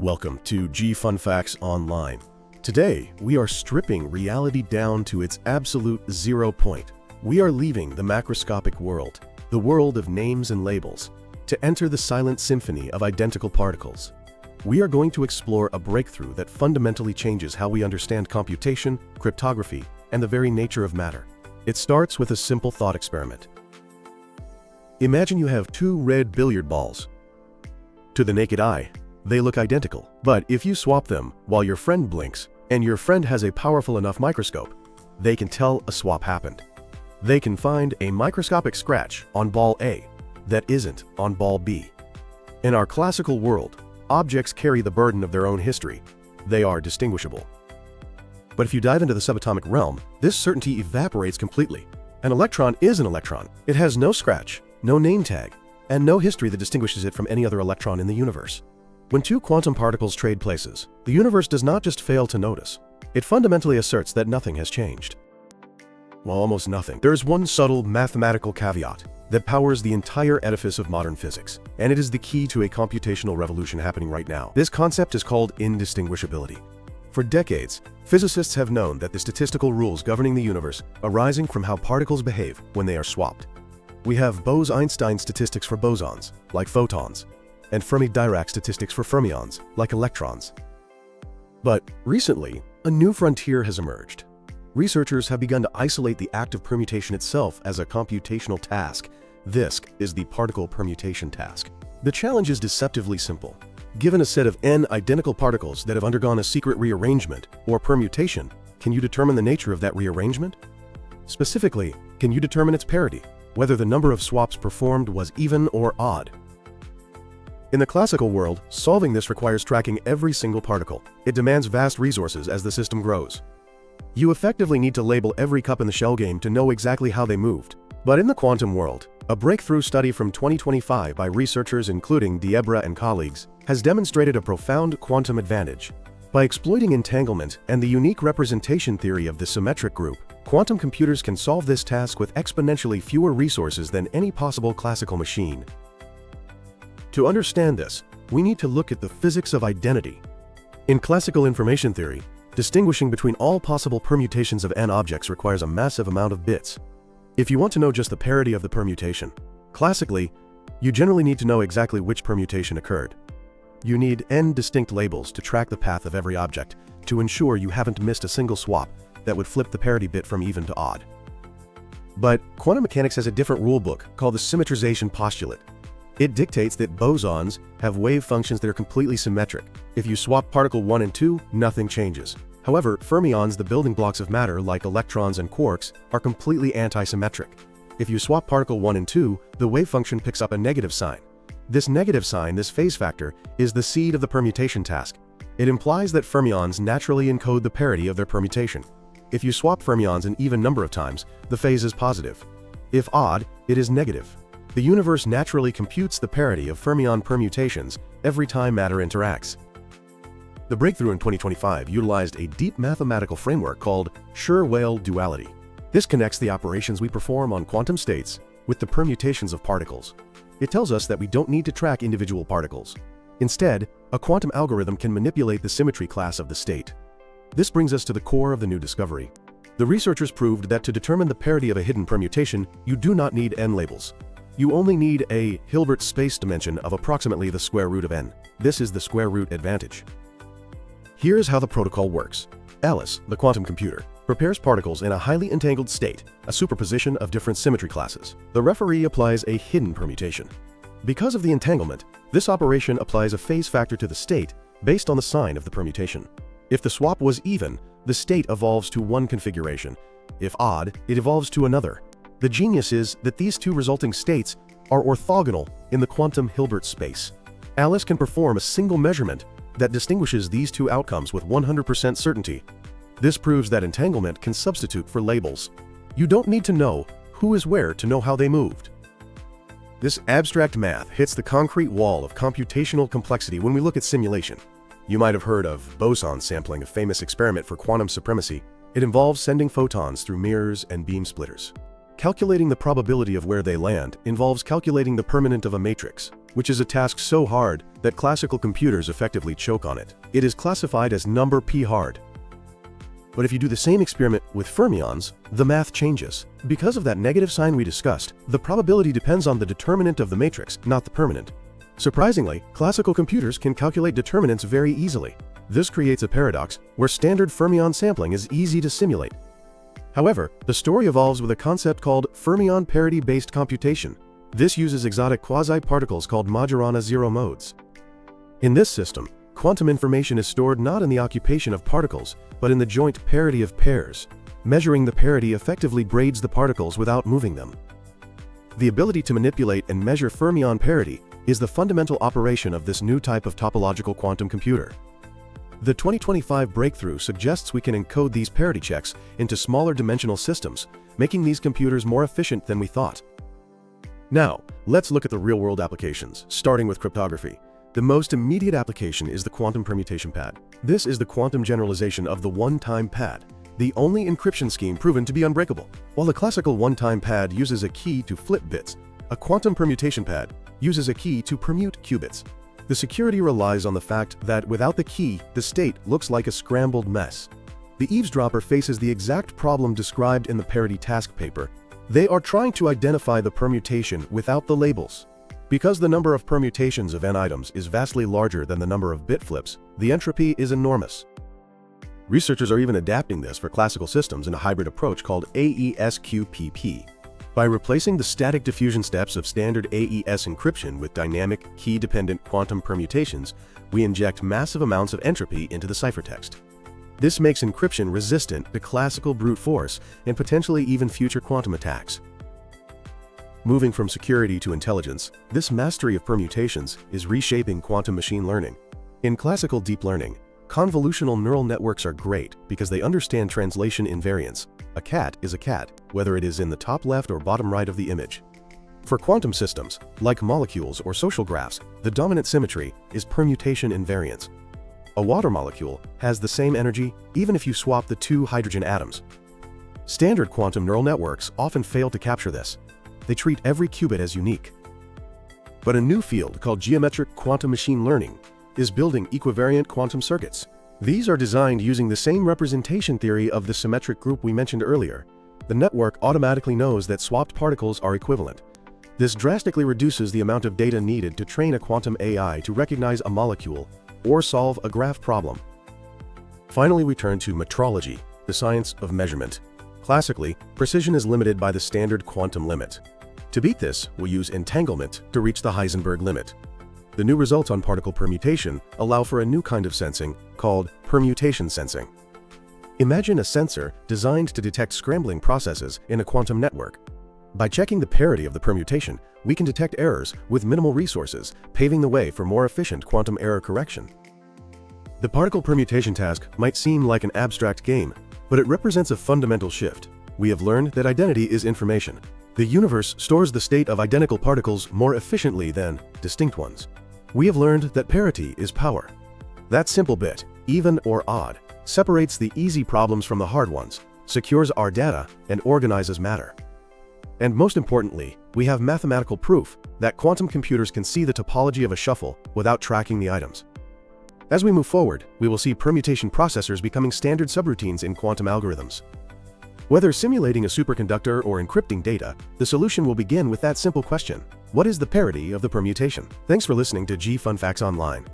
Welcome to G Fun Facts Online. Today, we are stripping reality down to its absolute 0 point. We are leaving the macroscopic world, the world of names and labels, to enter the silent symphony of identical particles. We are going to explore a breakthrough that fundamentally changes how we understand computation, cryptography, and the very nature of matter. It starts with a simple thought experiment. Imagine you have two red billiard balls. To the naked eye, they look identical, but if you swap them while your friend blinks and your friend has a powerful enough microscope, they can tell a swap happened. They can find a microscopic scratch on ball A that isn't on ball B. In our classical world, objects carry the burden of their own history. They are distinguishable. But if you dive into the subatomic realm, this certainty evaporates completely. An electron is an electron. It has no scratch, no name tag, and no history that distinguishes it from any other electron in the universe. When two quantum particles trade places, the universe does not just fail to notice. It fundamentally asserts that nothing has changed. Well, almost nothing. There is one subtle mathematical caveat that powers the entire edifice of modern physics, and it is the key to a computational revolution happening right now. This concept is called indistinguishability. For decades, physicists have known that the statistical rules governing the universe arising from how particles behave when they are swapped. We have Bose-Einstein statistics for bosons, like photons, and Fermi-Dirac statistics for fermions, like electrons. But recently, a new frontier has emerged. Researchers have begun to isolate the act of permutation itself as a computational task. This is the particle permutation task. The challenge is deceptively simple. Given a set of n identical particles that have undergone a secret rearrangement, or permutation, can you determine the nature of that rearrangement? Specifically, can you determine its parity, whether the number of swaps performed was even or odd? In the classical world, solving this requires tracking every single particle. It demands vast resources as the system grows. You effectively need to label every cup in the shell game to know exactly how they moved. But in the quantum world, a breakthrough study from 2025 by researchers including Diebra and colleagues has demonstrated a profound quantum advantage. By exploiting entanglement and the unique representation theory of the symmetric group, quantum computers can solve this task with exponentially fewer resources than any possible classical machine. To understand this, we need to look at the physics of identity. In classical information theory, distinguishing between all possible permutations of n objects requires a massive amount of bits. If you want to know just the parity of the permutation, classically, you generally need to know exactly which permutation occurred. You need n distinct labels to track the path of every object to ensure you haven't missed a single swap that would flip the parity bit from even to odd. But quantum mechanics has a different rulebook called the symmetrization postulate. It dictates that bosons have wave functions that are completely symmetric. If you swap particle 1 and 2, nothing changes. However, fermions, the building blocks of matter like electrons and quarks, are completely antisymmetric. If you swap particle 1 and 2, the wave function picks up a negative sign. This negative sign, this phase factor, is the seed of the permutation task. It implies that fermions naturally encode the parity of their permutation. If you swap fermions an even number of times, the phase is positive. If odd, it is negative. The universe naturally computes the parity of fermion permutations every time matter interacts. The breakthrough in 2025 utilized a deep mathematical framework called Schur-Weyl duality. This connects the operations we perform on quantum states with the permutations of particles. It tells us that we don't need to track individual particles. Instead, a quantum algorithm can manipulate the symmetry class of the state. This brings us to the core of the new discovery. The researchers proved that to determine the parity of a hidden permutation, you do not need n labels. You only need a Hilbert space dimension of approximately the square root of n. This is the square root advantage. Here's how the protocol works. Alice, the quantum computer, prepares particles in a highly entangled state, a superposition of different symmetry classes. The referee applies a hidden permutation. Because of the entanglement, this operation applies a phase factor to the state based on the sign of the permutation. If the swap was even, the state evolves to one configuration. If odd, it evolves to another. The genius is that these two resulting states are orthogonal in the quantum Hilbert space. Alice can perform a single measurement that distinguishes these two outcomes with 100% certainty. This proves that entanglement can substitute for labels. You don't need to know who is where to know how they moved. This abstract math hits the concrete wall of computational complexity when we look at simulation. You might have heard of boson sampling, a famous experiment for quantum supremacy. It involves sending photons through mirrors and beam splitters. Calculating the probability of where they land involves calculating the permanent of a matrix. which is a task so hard that classical computers effectively choke on it. It is classified as number p hard. But if you do the same experiment with fermions, the math changes. Because of that negative sign we discussed, the probability depends on the determinant of the matrix, not the permanent. Surprisingly, classical computers can calculate determinants very easily. This creates a paradox where standard fermion sampling is easy to simulate. However, the story evolves with a concept called fermion parity-based computation. This uses exotic quasi-particles called Majorana zero modes. In this system, quantum information is stored not in the occupation of particles, but in the joint parity of pairs. Measuring the parity effectively braids the particles without moving them. The ability to manipulate and measure fermion parity is the fundamental operation of this new type of topological quantum computer. The 2025 breakthrough suggests we can encode these parity checks into smaller dimensional systems, making these computers more efficient than we thought. Now, let's look at the real-world applications, starting with cryptography. The most immediate application is the quantum permutation pad. This is the quantum generalization of the one-time pad, the only encryption scheme proven to be unbreakable. While the classical one-time pad uses a key to flip bits, a quantum permutation pad uses a key to permute qubits. The security relies on the fact that without the key, the state looks like a scrambled mess. The eavesdropper faces the exact problem described in the parity task paper. They are trying to identify the permutation without the labels. Because the number of permutations of n items is vastly larger than the number of bit flips, the entropy is enormous. Researchers are even adapting this for classical systems in a hybrid approach called AES-QPP. By replacing the static diffusion steps of standard AES encryption with dynamic, key-dependent quantum permutations, we inject massive amounts of entropy into the ciphertext. This makes encryption resistant to classical brute force and potentially even future quantum attacks. Moving from security to intelligence, this mastery of permutations is reshaping quantum machine learning. In classical deep learning, convolutional neural networks are great because they understand translation invariance. A cat is a cat, whether it is in the top left or bottom right of the image. For quantum systems, like molecules or social graphs, the dominant symmetry is permutation invariance. A water molecule has the same energy even if you swap the two hydrogen atoms. Standard quantum neural networks often fail to capture this. They treat every qubit as unique. But a new field called geometric quantum machine learning is building equivariant quantum circuits. These are designed using the same representation theory of the symmetric group we mentioned earlier. The network automatically knows that swapped particles are equivalent. This drastically reduces the amount of data needed to train a quantum AI to recognize a molecule or solve a graph problem. Finally, we turn to metrology, the science of measurement. Classically, precision is limited by the standard quantum limit. To beat this, we'll use entanglement to reach the Heisenberg limit. The new results on particle permutation allow for a new kind of sensing called permutation sensing. Imagine a sensor designed to detect scrambling processes in a quantum network. By checking the parity of the permutation, we can detect errors with minimal resources, paving the way for more efficient quantum error correction. The particle permutation task might seem like an abstract game, but it represents a fundamental shift. We have learned that identity is information. The universe stores the state of identical particles more efficiently than distinct ones. We have learned that parity is power. That simple bit, even or odd, separates the easy problems from the hard ones, secures our data, and organizes matter. And most importantly, we have mathematical proof that quantum computers can see the topology of a shuffle without tracking the items. As we move forward, we will see permutation processors becoming standard subroutines in quantum algorithms. Whether simulating a superconductor or encrypting data, the solution will begin with that simple question: what is the parity of the permutation? Thanks for listening to G Fun Facts Online.